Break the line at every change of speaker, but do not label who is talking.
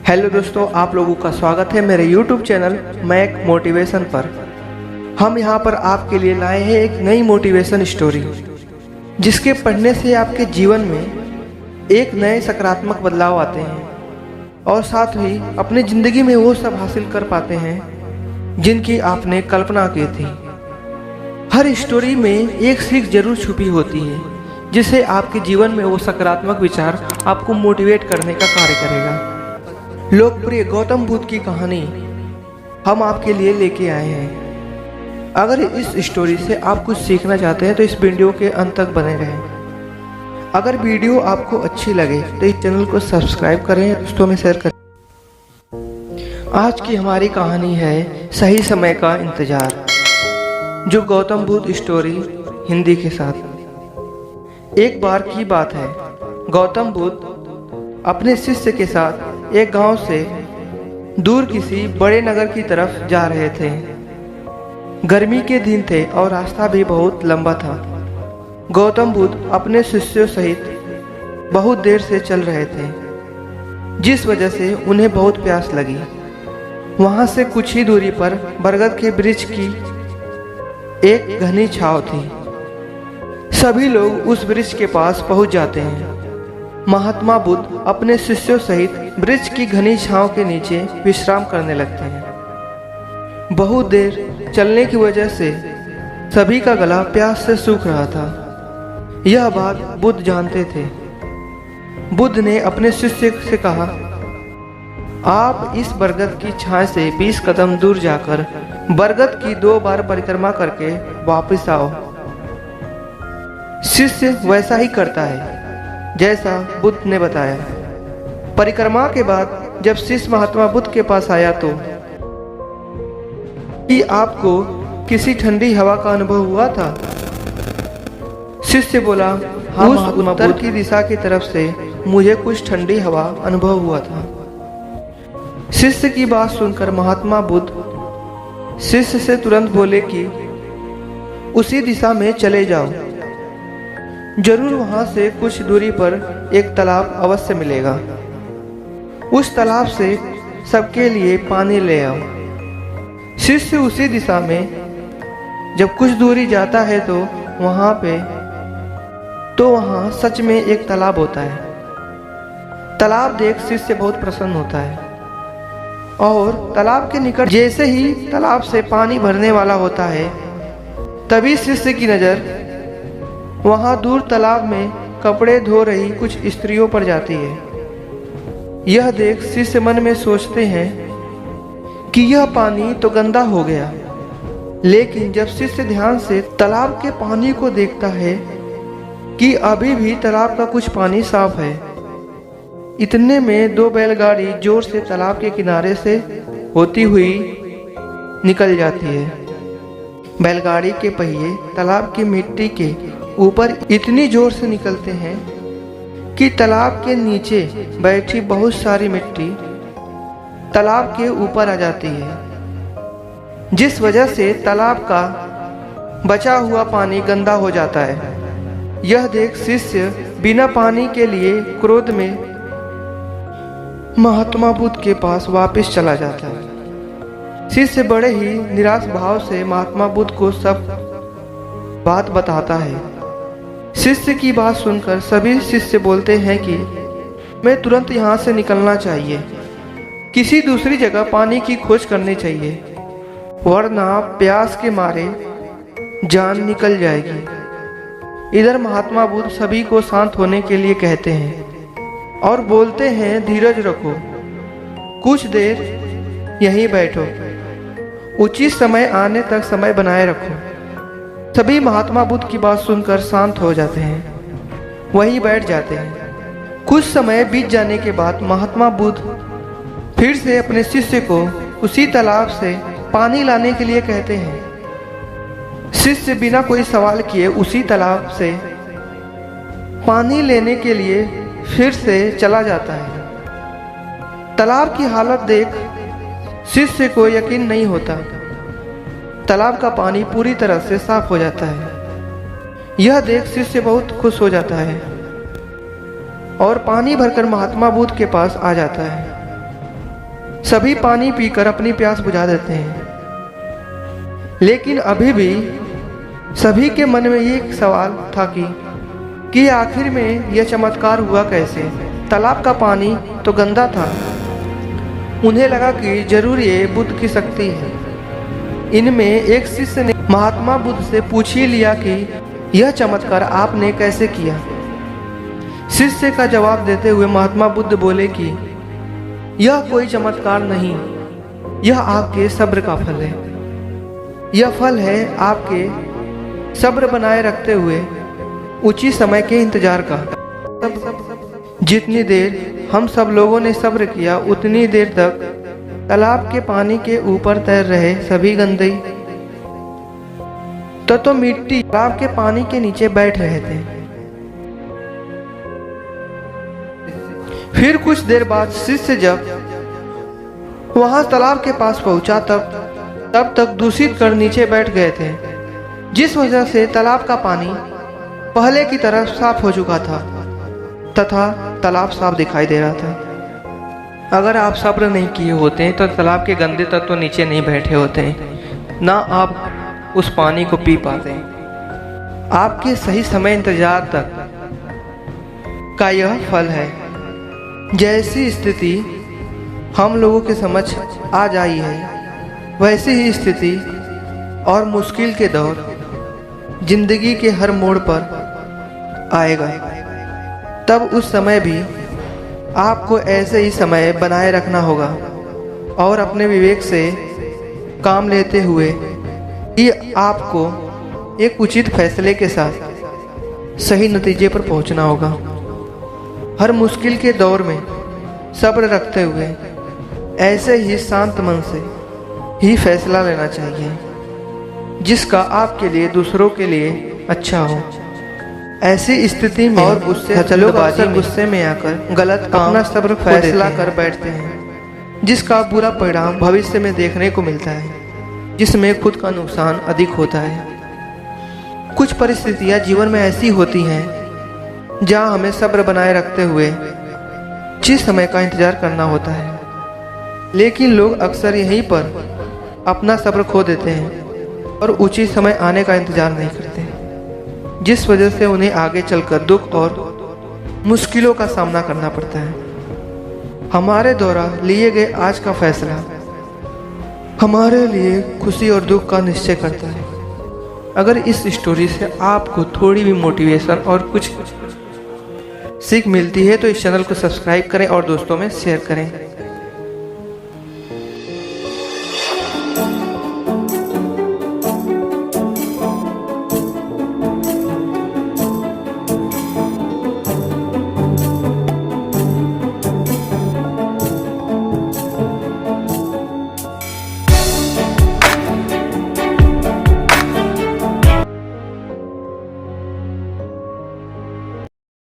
Hello दोस्तों, आप लोगों का स्वागत है मेरे YouTube चैनल मैक मोटिवेशन पर। हम यहाँ पर आपके लिए लाए हैं एक नई मोटिवेशन स्टोरी, जिसके पढ़ने से आपके जीवन में एक नए सकारात्मक बदलाव आते हैं और साथ ही अपनी ज़िंदगी में वो सब हासिल कर पाते हैं जिनकी आपने कल्पना की थी। हर स्टोरी में एक सीख जरूर छुपी होती है, जिससे आपके जीवन में वो सकारात्मक विचार आपको मोटिवेट करने का कार्य करेगा। लोकप्रिय गौतम बुद्ध की कहानी हम आपके लिए लेके आए हैं। अगर इस स्टोरी से आप कुछ सीखना चाहते हैं तो इस वीडियो के अंत तक बने रहें। अगर वीडियो आपको अच्छी लगे तो इस चैनल को सब्सक्राइब करें, दोस्तों में शेयर करें। आज की हमारी कहानी है सही समय का इंतजार, जो गौतम बुद्ध स्टोरी हिंदी के साथ। एक बार की बात है, गौतम बुद्ध अपने शिष्य के साथ एक गांव से दूर किसी बड़े नगर की तरफ जा रहे थे। गर्मी के दिन थे और रास्ता भी बहुत लंबा था। गौतम बुद्ध अपने शिष्यों सहित बहुत देर से चल रहे थे, जिस वजह से उन्हें बहुत प्यास लगी। वहां से कुछ ही दूरी पर बरगद के वृक्ष की एक घनी छांव थी। सभी लोग उस वृक्ष के पास पहुंच जाते हैं। महात्मा बुद्ध अपने शिष्यों सहित वृक्ष की घनी छांव के नीचे विश्राम करने लगते हैं। बहुत देर चलने की वजह से सभी का गला प्यास से सूख रहा था। यह बात बुद्ध जानते थे। बुद्ध ने अपने शिष्य से कहा, आप इस बरगद की छाया से 20 कदम दूर जाकर बरगद की 2 बार परिक्रमा करके वापस आओ। शिष्य वैसा ही करता है जैसा बुद्ध ने बताया। परिक्रमा के बाद जब शिष्य महात्मा बुद्ध के पास आया तो कि आपको किसी ठंडी हवा का अनुभव हुआ था? शिष्य बोला, हाँ, उस उत्तर की दिशा की तरफ से मुझे कुछ ठंडी हवा अनुभव हुआ था। शिष्य की बात सुनकर महात्मा बुद्ध शिष्य से तुरंत बोले कि उसी दिशा में चले जाओ, जरूर वहां से कुछ दूरी पर एक तालाब अवश्य मिलेगा। उस तालाब से सबके लिए पानी ले आओ। शिष्य उसी दिशा में जब कुछ दूरी जाता है तो वहां सच में एक तालाब होता है। तालाब देख शिष्य बहुत प्रसन्न होता है और तालाब के निकट जैसे ही तालाब से पानी भरने वाला होता है, तभी शिष्य की नजर वहां दूर तालाब में कपड़े धो रही कुछ स्त्रियों पर जाती है। यह देख शिष्य मन में सोचते हैं कि यह पानी तो गंदा हो गया, लेकिन जब शिष्य ध्यान से तालाब के पानी को देखता है कि अभी भी तालाब का कुछ पानी साफ है। इतने में 2 बैलगाड़ी जोर से तालाब के किनारे से होती हुई निकल जाती है। बैलगाड़ी के पहिए तालाब की मिट्टी के ऊपर इतनी जोर से निकलते हैं कि तालाब के नीचे बैठी बहुत सारी मिट्टी तालाब के ऊपर आ जाती है, जिस वजह से तालाब का बचा हुआ पानी गंदा हो जाता है। यह देख शिष्य बिना पानी के लिए क्रोध में महात्मा बुद्ध के पास वापस चला जाता है। शिष्य बड़े ही निराश भाव से महात्मा बुद्ध को सब बात बताता है। शिष्य की बात सुनकर सभी शिष्य बोलते हैं कि मैं तुरंत यहाँ से निकलना चाहिए, किसी दूसरी जगह पानी की खोज करनी चाहिए, वरना प्यास के मारे जान निकल जाएगी। इधर महात्मा बुद्ध सभी को शांत होने के लिए कहते हैं और बोलते हैं, धीरज रखो, कुछ देर यहीं बैठो, उचित समय आने तक समय बनाए रखो। सभी महात्मा बुद्ध की बात सुनकर शांत हो जाते हैं, वहीं बैठ जाते हैं। कुछ समय बीत जाने के बाद महात्मा बुद्ध फिर से अपने शिष्य को उसी तालाब से पानी लाने के लिए कहते हैं। शिष्य बिना कोई सवाल किए उसी तालाब से पानी लेने के लिए फिर से चला जाता है। तालाब की हालत देख शिष्य को यकीन नहीं होता। तालाब का पानी पूरी तरह से साफ हो जाता है। यह देख शिष्य बहुत खुश हो जाता है और पानी भरकर महात्मा बुद्ध के पास आ जाता है। सभी पानी पीकर अपनी प्यास बुझा देते हैं, लेकिन अभी भी सभी के मन में ये सवाल था कि आखिर में यह चमत्कार हुआ कैसे। तालाब का पानी तो गंदा था। उन्हें लगा कि जरूर ये बुद्ध की शक्ति है। इनमें एक शिष्य ने महात्मा बुद्ध से पूछ ही लिया कि यह चमत्कार आपने कैसे किया। शिष्य का जवाब देते हुए महात्मा बुद्ध बोले कि यह कोई चमत्कार नहीं, यह आपके सब्र का फल है। यह फल है आपके सब्र बनाए रखते हुए उचित समय के इंतजार का। जितनी देर हम सब लोगों ने सब्र किया, उतनी देर तक तालाब के पानी के ऊपर तैर रहे सभी गंदे तो मिट्टी तालाब के पानी के नीचे बैठ रहे थे। फिर कुछ देर बाद शिष्य जब वहां तालाब के पास पहुंचा तब तक दूषित कर नीचे बैठ गए थे, जिस वजह से तालाब का पानी पहले की तरह साफ हो चुका था तथा तालाब साफ दिखाई दे रहा था। अगर आप सब्र नहीं किए होते तो तालाब के गंदे तत्व नीचे नहीं बैठे होते, ना आप उस पानी को पी पाते। आपके सही समय इंतजार तक का यह फल है। जैसी स्थिति हम लोगों के समझ आ जाई है, वैसी ही स्थिति और मुश्किल के दौर जिंदगी के हर मोड़ पर आएगा। तब उस समय भी आपको ऐसे ही समय बनाए रखना होगा और अपने विवेक से काम लेते हुए ही आपको एक उचित फैसले के साथ सही नतीजे पर पहुंचना होगा। हर मुश्किल के दौर में सब्र रखते हुए ऐसे ही शांत मन से ही फैसला लेना चाहिए, जिसका आपके लिए दूसरों के लिए अच्छा हो। ऐसी स्थिति में और गुस्से में आकर गलत काम अपना सब्र फैसला कर बैठते हैं, जिसका बुरा परिणाम भविष्य में देखने को मिलता है, जिसमें खुद का नुकसान अधिक होता है। कुछ परिस्थितियां जीवन में ऐसी होती हैं जहां हमें सब्र बनाए रखते हुए जिस समय का इंतजार करना होता है, लेकिन लोग अक्सर यहीं पर अपना सब्र खो देते हैं और उचित समय आने का इंतजार नहीं करते, जिस वजह से उन्हें आगे चलकर दुख और मुश्किलों का सामना करना पड़ता है। हमारे द्वारा लिए गए आज का फैसला हमारे लिए खुशी और दुख का निश्चय करता है। अगर इस स्टोरी से आपको थोड़ी भी मोटिवेशन और कुछ सीख मिलती है तो इस चैनल को सब्सक्राइब करें और दोस्तों में शेयर करें।